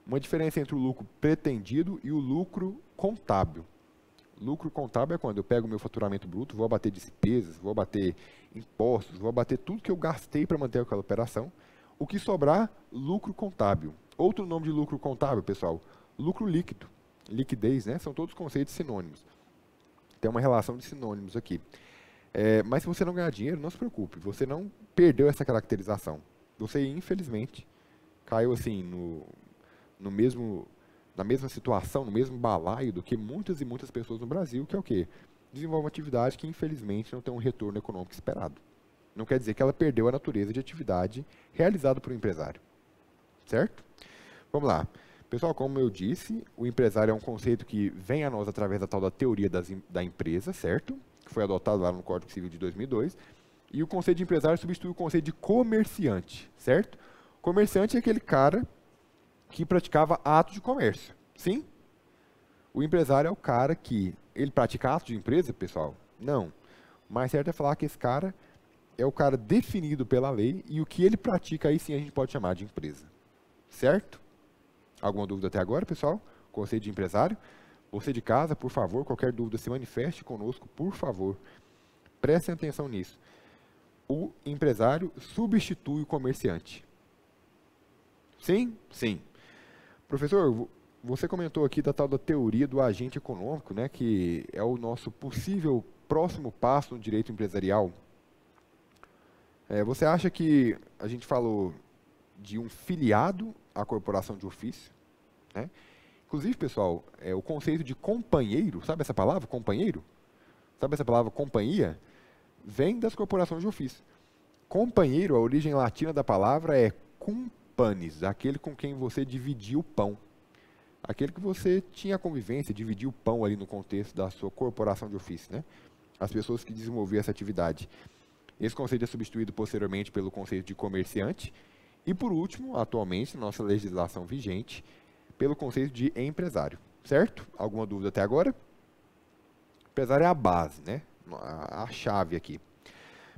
Uma diferença entre o lucro pretendido e o lucro contábil. Lucro contábil é quando eu pego o meu faturamento bruto, vou abater despesas, vou abater impostos, vou abater tudo que eu gastei para manter aquela operação. O que sobrar, lucro contábil. Outro nome de lucro contábil, pessoal, lucro líquido. Liquidez, né? São todos conceitos sinônimos. Tem uma relação de sinônimos aqui. Mas se você não ganhar dinheiro, não se preocupe. Você não perdeu essa caracterização. Você, infelizmente, caiu assim na mesma situação, no mesmo balaio do que muitas e muitas pessoas no Brasil, que é o quê? Desenvolve uma atividade que, infelizmente, não tem um retorno econômico esperado. Não quer dizer que ela perdeu a natureza de atividade realizada por um empresário. Certo? Vamos lá. Pessoal, como eu disse, o empresário é um conceito que vem a nós através da tal da teoria da empresa, certo? Que foi adotado lá no Código Civil de 2002. E o conceito de empresário substitui o conceito de comerciante, certo? Comerciante é aquele cara que praticava atos de comércio. Sim? O empresário é o cara que... Ele pratica atos de empresa, pessoal? Não. O mais certo é falar que esse cara é o cara definido pela lei e o que ele pratica aí sim a gente pode chamar de empresa. Certo? Alguma dúvida até agora, pessoal? Conceito de empresário? Você de casa, por favor, qualquer dúvida, se manifeste conosco, por favor. Prestem atenção nisso. O empresário substitui o comerciante. Sim? Sim. Professor, você comentou aqui da tal da teoria do agente econômico, né, que é o nosso possível próximo passo no direito empresarial. Você acha que a gente falou de um filiado à corporação de ofício, né? Inclusive, pessoal, o conceito de companheiro, sabe essa palavra, companheiro? Sabe essa palavra companhia? Vem das corporações de ofício. Companheiro, a origem latina da palavra é cumpanis, aquele com quem você dividia o pão. Aquele que você tinha convivência, dividia o pão ali no contexto da sua corporação de ofício, né? As pessoas que desenvolviam essa atividade. Esse conceito é substituído posteriormente pelo conceito de comerciante. E, por último, atualmente, na nossa legislação vigente, pelo conceito de empresário. Certo? Alguma dúvida até agora? Empresário é a base, né? A chave aqui.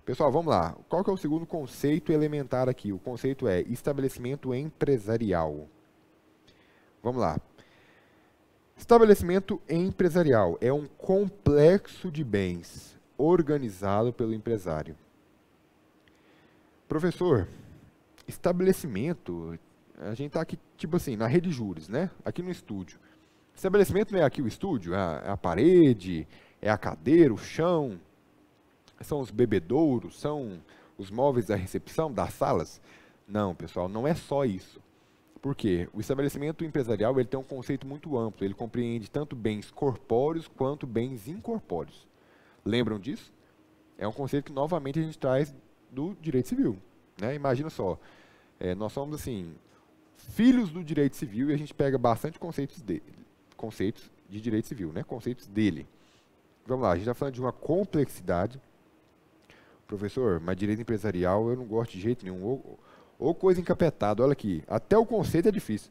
Pessoal, vamos lá. Qual que é o segundo conceito elementar aqui? O conceito é estabelecimento empresarial. Vamos lá. Estabelecimento empresarial é um complexo de bens organizado pelo empresário. Professor, estabelecimento, a gente está aqui, tipo assim, na Rede Júris, né? Aqui no estúdio. Estabelecimento não é aqui o estúdio, é a parede, é a cadeira, o chão, são os bebedouros, são os móveis da recepção, das salas. Não, pessoal, não é só isso. Por quê? O estabelecimento empresarial ele tem um conceito muito amplo, ele compreende tanto bens corpóreos quanto bens incorpóreos. Lembram disso? É um conceito que novamente a gente traz do direito civil, né? Imagina só, nós somos assim, filhos do direito civil e a gente pega bastante conceitos de direito civil, né? Conceitos dele. Vamos lá, a gente está falando de uma complexidade. Professor, mas direito empresarial eu não gosto de jeito nenhum. Ou coisa encapetada, olha aqui, até o conceito é difícil.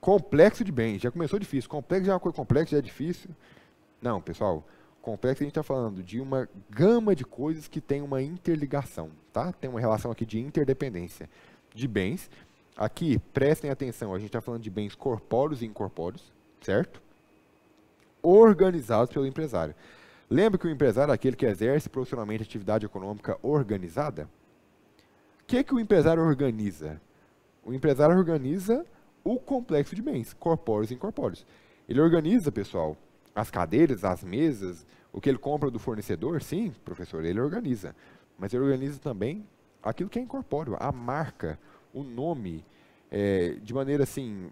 Complexo de bens, já começou difícil. Complexo já é uma coisa complexa, já é difícil. Não, pessoal, complexo a gente está falando de uma gama de coisas que tem uma interligação, tá? Tem uma relação aqui de interdependência de bens. Aqui, prestem atenção, a gente está falando de bens corpóreos e incorpóreos, certo? organizados pelo empresário. Lembra que o empresário é aquele que exerce profissionalmente atividade econômica organizada? O que o empresário organiza? O empresário organiza o complexo de bens, corpóreos e incorpóreos. Ele organiza, pessoal, as cadeiras, as mesas, o que ele compra do fornecedor, sim, professor, ele organiza. Mas ele organiza também aquilo que é incorpóreo, a marca, o nome, de maneira assim,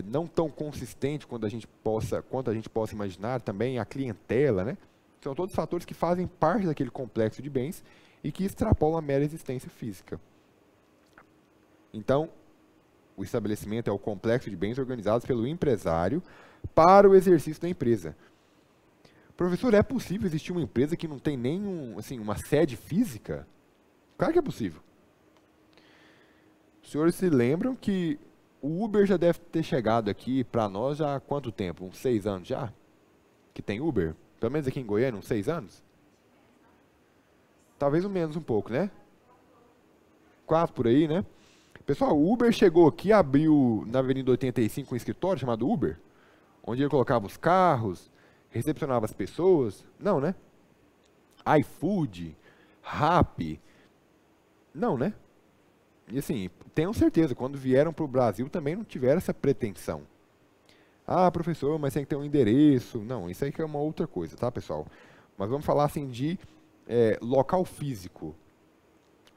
não tão consistente quanto a gente possa imaginar, também a clientela, né? São todos fatores que fazem parte daquele complexo de bens e que extrapolam a mera existência física. Então, o estabelecimento é o complexo de bens organizados pelo empresário para o exercício da empresa. Professor, é possível existir uma empresa que não tem nem uma sede física? Claro que é possível. Os senhores se lembram que o Uber já deve ter chegado aqui para nós já há quanto tempo? Uns 6 anos já? Que tem Uber? Pelo menos aqui em Goiânia, uns 6 anos? Talvez menos um pouco, né? 4 por aí, né? Pessoal, o Uber chegou aqui, abriu na Avenida 85 um escritório chamado Uber, onde ele colocava os carros, recepcionava as pessoas. Não, né? iFood, Rappi. Não, né? E assim, tenho certeza, quando vieram para o Brasil também não tiveram essa pretensão. Ah, professor, mas tem que ter um endereço. Não, isso aí que é uma outra coisa, tá, pessoal? Mas vamos falar assim de local físico.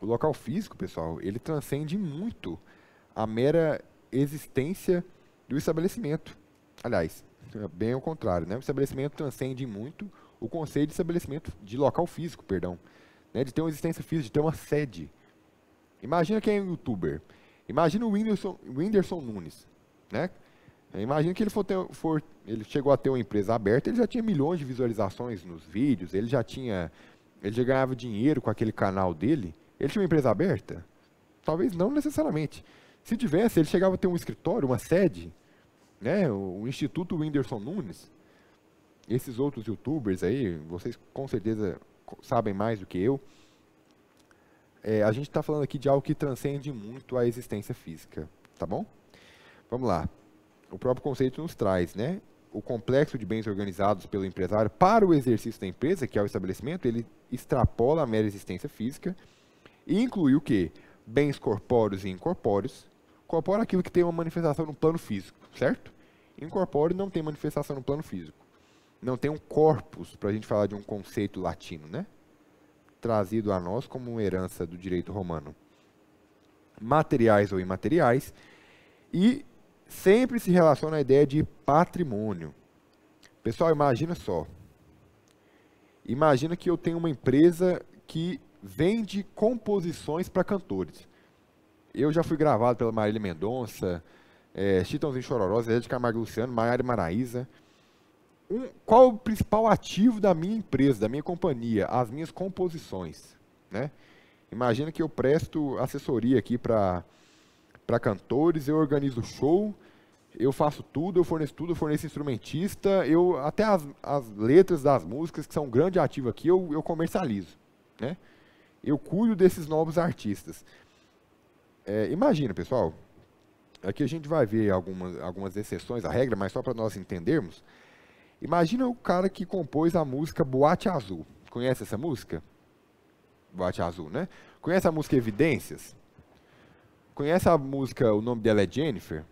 O local físico, pessoal, ele transcende muito a mera existência do estabelecimento. Aliás, bem ao contrário, né? O estabelecimento transcende muito o conceito de estabelecimento, de local físico, perdão, né? De ter uma existência física, de ter uma sede. Imagina quem é um youtuber. Imagina o Whindersson Nunes, né? Imagina que ele chegou a ter uma empresa aberta, ele já tinha milhões de visualizações nos vídeos, ele já ganhava dinheiro com aquele canal dele. Ele tinha uma empresa aberta? Talvez não necessariamente. Se tivesse, ele chegava a ter um escritório, uma sede, né? O Instituto Whindersson Nunes. Esses outros youtubers aí, vocês com certeza sabem mais do que eu. A gente está falando aqui de algo que transcende muito a existência física, tá bom? Vamos lá. O próprio conceito nos traz, né? O complexo de bens organizados pelo empresário para o exercício da empresa, que é o estabelecimento, ele extrapola a mera existência física e inclui o quê? Bens corpóreos e incorpóreos. Corpóreo é aquilo que tem uma manifestação no plano físico, certo? Incorpóreo não tem manifestação no plano físico. Não tem um corpus, para a gente falar de um conceito latino, né? Trazido a nós como uma herança do direito romano. Materiais ou imateriais. E sempre se relaciona à ideia de patrimônio. Pessoal, imagina só. Imagina que eu tenho uma empresa que vende composições para cantores. Eu já fui gravado pela Marília Mendonça, Chitãozinho Chororó, Zé de Camargo e Luciano, Maiara e Maraíza. Qual o principal ativo da minha empresa, da minha companhia? As minhas composições, né? Imagina que eu presto assessoria aqui para cantores, eu organizo show, eu faço tudo, eu forneço instrumentista, até as letras das músicas, que são um grande ativo aqui, eu comercializo, né? Eu cuido desses novos artistas. Imagina, pessoal, aqui a gente vai ver algumas exceções à regra, mas só para nós entendermos. Imagina o cara que compôs a música Boate Azul. Conhece essa música? Boate Azul, né? Conhece a música Evidências? Conhece a música O Nome Dela é Jennifer?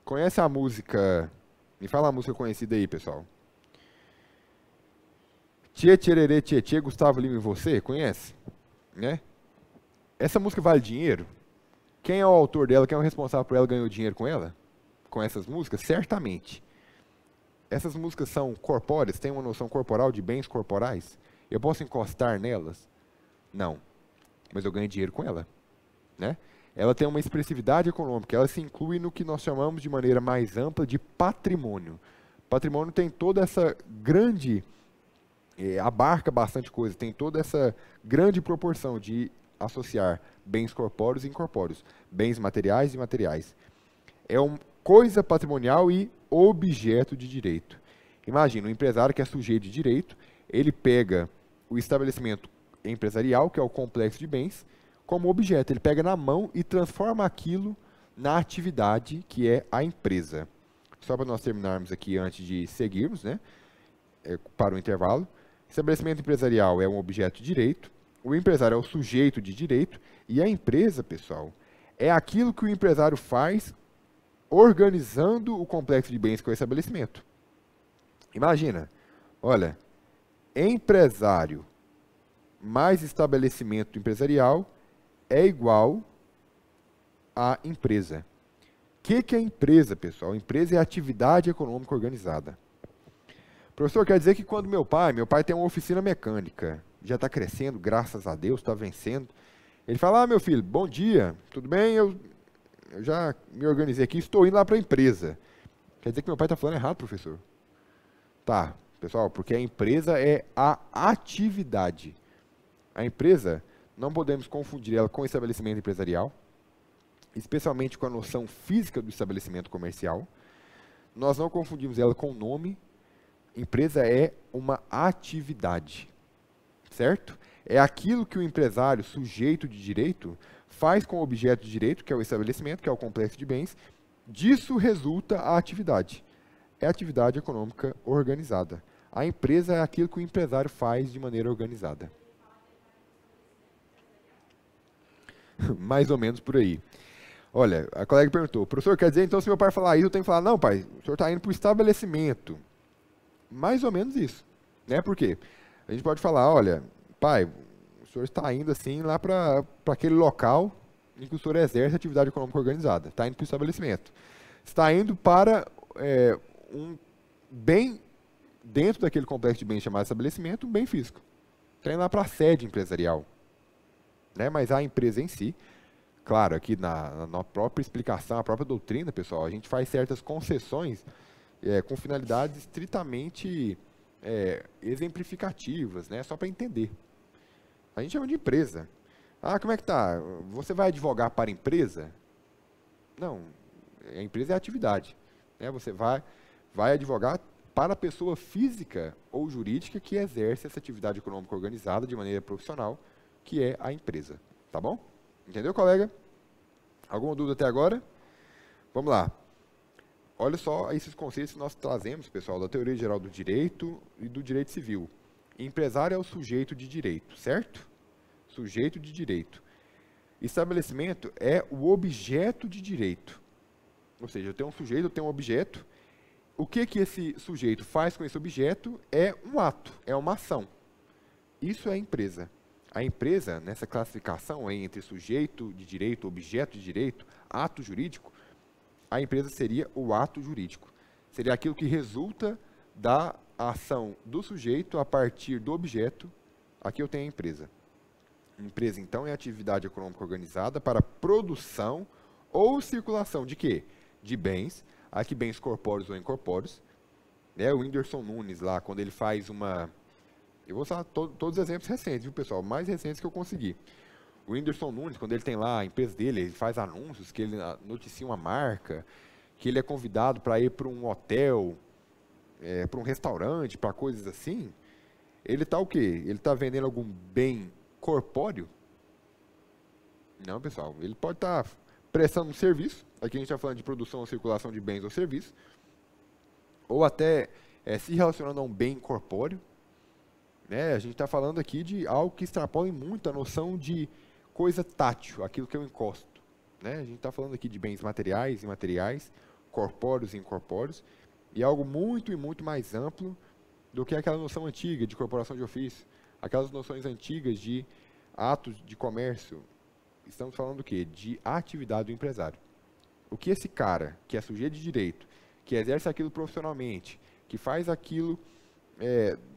Conhece a música... Me fala a música conhecida aí, pessoal. Tchê, tchererê, tchê, tchê, Gustavo Lima e Você? Conhece? Né? Essa música vale dinheiro? Quem é o autor dela, quem é o responsável por ela, ganhou dinheiro com ela? Com essas músicas? Certamente. Essas músicas são corpóreas? Tem uma noção corporal de bens corporais? Eu posso encostar nelas? Não. Mas eu ganho dinheiro com ela, né? Ela tem uma expressividade econômica, ela se inclui no que nós chamamos de maneira mais ampla de patrimônio. Patrimônio tem toda essa grande, abarca bastante coisa, tem toda essa grande proporção de associar bens corpóreos e incorpóreos, bens materiais e imateriais. É uma coisa patrimonial e objeto de direito. Imagina, um empresário que é sujeito de direito, ele pega o estabelecimento empresarial, que é o complexo de bens, como objeto. Ele pega na mão e transforma aquilo na atividade que é a empresa. só para nós terminarmos aqui antes de seguirmos, né, para o intervalo. Estabelecimento empresarial é um objeto de direito, o empresário é o sujeito de direito, e a empresa, pessoal, é aquilo que o empresário faz organizando o complexo de bens que é o estabelecimento. Imagina, olha, empresário mais estabelecimento empresarial é igual a empresa. O que é empresa, pessoal? Empresa é atividade econômica organizada. Professor, quer dizer que quando meu pai tem uma oficina mecânica, já está crescendo, graças a Deus, está vencendo. Ele fala, meu filho, bom dia, tudo bem? Eu já me organizei aqui, estou indo lá para a empresa. Quer dizer que meu pai está falando errado, professor? Tá, pessoal, porque a empresa é a atividade. A empresa, não podemos confundir ela com o estabelecimento empresarial, especialmente com a noção física do estabelecimento comercial. Nós não confundimos ela com o nome. Empresa é uma atividade, certo? É aquilo que o empresário, sujeito de direito, faz com o objeto de direito, que é o estabelecimento, que é o complexo de bens. Disso resulta a atividade. É a atividade econômica organizada. A empresa é aquilo que o empresário faz de maneira organizada. Mais ou menos por aí. Olha, a colega perguntou, professor, quer dizer então se meu pai falar isso, eu tenho que falar, não pai, o senhor está indo para o estabelecimento. Mais ou menos isso. Né? Por quê? A gente pode falar, olha, pai, o senhor está indo assim lá para aquele local em que o senhor exerce atividade econômica organizada. Está indo para o estabelecimento. Está indo para um bem, dentro daquele complexo de bens chamado estabelecimento, um bem físico. Está indo lá para a sede empresarial. Né? Mas a empresa em si, claro, aqui na própria explicação, a própria doutrina, pessoal, a gente faz certas concessões com finalidades estritamente exemplificativas, né? Só para entender. A gente chama de empresa. Ah, como é que tá? Você vai advogar para a empresa? Não, a empresa é a atividade. Né? Você vai advogar para a pessoa física ou jurídica que exerce essa atividade econômica organizada de maneira profissional, que é a empresa. Tá bom? Entendeu, colega? Alguma dúvida até agora? Vamos lá. Olha só esses conceitos que nós trazemos, pessoal, da teoria geral do direito e do direito civil. Empresário é o sujeito de direito, certo? Sujeito de direito. Estabelecimento é o objeto de direito. Ou seja, eu tenho um sujeito, eu tenho um objeto. O que esse sujeito faz com esse objeto é um ato, é uma ação. Isso é a empresa. A empresa, nessa classificação aí entre sujeito de direito, objeto de direito, ato jurídico, a empresa seria o ato jurídico. Seria aquilo que resulta da ação do sujeito a partir do objeto. Aqui eu tenho a empresa. Empresa, então, é a atividade econômica organizada para produção ou circulação de quê? De bens, aqui bens corpóreos ou incorpóreos. Né? O Whindersson Nunes lá, quando ele faz uma... Eu vou usar todos os exemplos recentes, viu, pessoal? Mais recentes que eu consegui. O Whindersson Nunes, quando ele tem lá a empresa dele, ele faz anúncios, que ele noticia uma marca, que ele é convidado para ir para um hotel, para um restaurante, para coisas assim. Ele está o quê? Ele está vendendo algum bem corpóreo? Não, pessoal. Ele pode estar prestando um serviço. Aqui a gente está falando de produção ou circulação de bens ou serviços. Ou até se relacionando a um bem corpóreo. Né? A gente está falando aqui de algo que extrapola muito a noção de coisa tátil, aquilo que eu encosto. Né? A gente está falando aqui de bens materiais e imateriais, corpóreos e incorpóreos, e algo muito e muito mais amplo do que aquela noção antiga de corporação de ofício, aquelas noções antigas de atos de comércio. Estamos falando do quê? De atividade do empresário. O que esse cara, que é sujeito de direito, que exerce aquilo profissionalmente, que faz aquilo,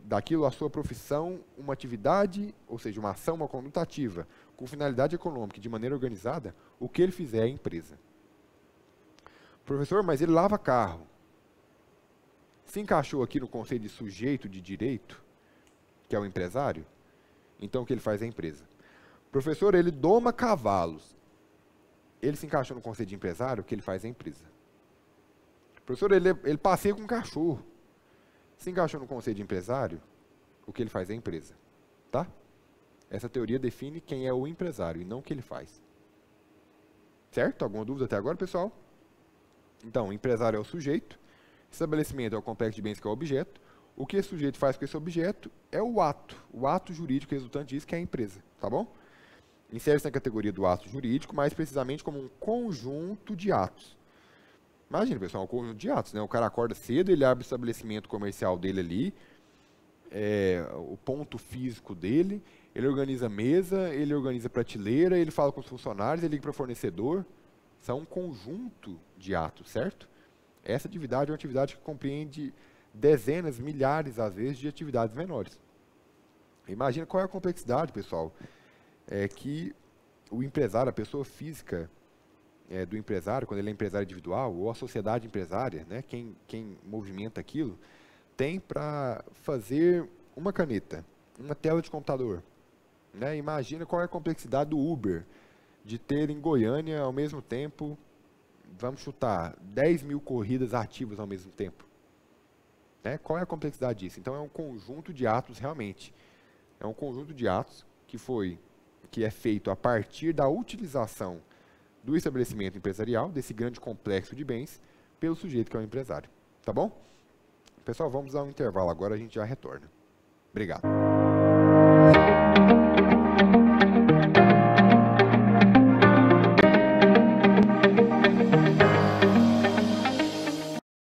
daquilo a sua profissão, uma atividade, ou seja, uma ação, uma conduta ativa, com finalidade econômica, de maneira organizada, o que ele fizer é empresa. Professor, mas ele lava carro. Se encaixou aqui no conceito de sujeito de direito, que é o empresário, então o que ele faz é empresa. Professor, ele doma cavalos. Ele se encaixou no conceito de empresário, o que ele faz é empresa. Professor, ele passeia com um cachorro. Se encaixou no conceito de empresário, o que ele faz é empresa. Tá? Essa teoria define quem é o empresário e não o que ele faz. Certo? Alguma dúvida até agora, pessoal? Então, o empresário é o sujeito, Estabelecimento é o complexo de bens que é o objeto. O que esse sujeito faz com esse objeto é o ato jurídico resultante disso, que é a empresa, tá bom? Insere-se na categoria do ato jurídico, mais precisamente como um conjunto de atos. Imagina, pessoal, um conjunto de atos, né? O cara acorda cedo, ele abre o estabelecimento comercial dele ali, o ponto físico dele, ele organiza a mesa, ele organiza a prateleira, ele fala com os funcionários, ele liga para o fornecedor. São um conjunto de atos, certo? Essa atividade é uma atividade que compreende dezenas, milhares, às vezes, de atividades menores. Imagina qual é a complexidade, pessoal, que o empresário, a pessoa física do empresário, quando ele é empresário individual, ou a sociedade empresária, né, quem movimenta aquilo, tem para fazer uma caneta, uma tela de computador. Né? Imagina qual é a complexidade do Uber, de ter em Goiânia, ao mesmo tempo, vamos chutar, 10 mil corridas ativas ao mesmo tempo. Né? Qual é a complexidade disso? Então, é um conjunto de atos, realmente. É um conjunto de atos que é feito a partir da utilização do estabelecimento empresarial, desse grande complexo de bens, pelo sujeito que é o empresário. Tá bom? Pessoal, vamos a um intervalo agora, a gente já retorna. Obrigado.